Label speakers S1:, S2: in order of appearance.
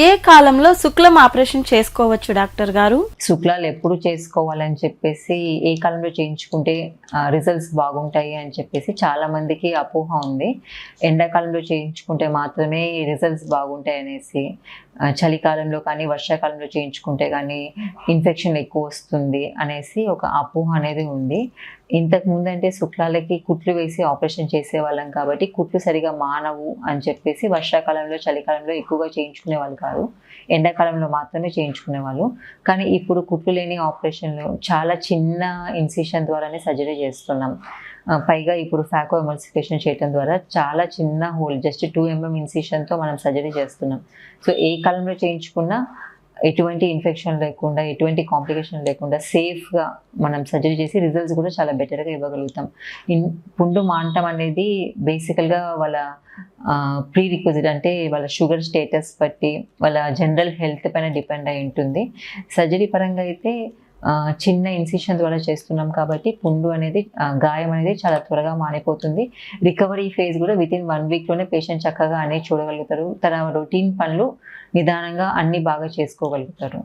S1: ఏ కాలంలో శుక్లం ఆపరేషన్ చేసుకోవచ్చు డాక్టర్ గారు?
S2: శుక్లాలు ఎప్పుడు చేసుకోవాలని చెప్పేసి, ఏ కాలంలో చేయించుకుంటే రిజల్ట్స్ బాగుంటాయి అని చెప్పేసి చాలా మందికి అపోహ ఉంది. ఎండాకాలంలో చేయించుకుంటే మాత్రమే రిజల్ట్స్ బాగుంటాయి అనేసి, చలికాలంలో కానీ వర్షాకాలంలో చేయించుకుంటే కానీ ఇన్ఫెక్షన్ ఎక్కువ వస్తుంది అనేసి ఒక అపోహ అనేది ఉంది. ఇంతకు ముందు అంటే శుక్లాలకి కుట్లు వేసి ఆపరేషన్ చేసేవాళ్ళం కాబట్టి కుట్లు సరిగా మానవు అని చెప్పేసి వర్షాకాలంలో చలికాలంలో ఎక్కువగా చేయించుకునే వాళ్ళు కాదు. ఎండాకాలంలో మాత్రమే చేయించుకునేవాళ్ళు. కానీ ఇప్పుడు కుట్లు లేని ఆపరేషన్లు చాలా చిన్న ఇన్సిషన్ ద్వారానే సర్జరీ చేస్తున్నాం. పైగా ఇప్పుడు ఫాకో ఎమల్సిఫికేషన్ చేయడం ద్వారా చాలా చిన్న హోల్, జస్ట్ 2 mm ఇన్సిషన్తో మనం సర్జరీ చేస్తున్నాం. సో ఏ కాలంలో చేయించుకున్నా ఎటువంటి ఇన్ఫెక్షన్ లేకుండా, ఎటువంటి కాంప్లికేషన్ లేకుండా సేఫ్గా మనం సర్జరీ చేసి రిజల్ట్స్ కూడా చాలా బెటర్గా ఇవ్వగలుగుతాం. పుండు మానటం అనేది బేసికల్గా వాళ్ళ ప్రీ రిక్విజిట్, అంటే వాళ్ళ షుగర్ స్టేటస్ బట్టి, వాళ్ళ జనరల్ హెల్త్ పైన డిపెండ్ అయి ఉంటుంది. సర్జరీ పరంగా అయితే చిన్న ఇన్సిషన్ ద్వారా చేస్తున్నాం కాబట్టి పుండు అనేది, గాయం అనేది చాలా త్వరగా మానిపోతుంది. రికవరీ ఫేజ్ కూడా వితిన్ 1 weekలోనే పేషెంట్ చక్కగా అనేది చూడగలుగుతారు. తన రొటీన్ పనులు నిదానంగా అన్ని బాగా చేసుకోగలుగుతారు.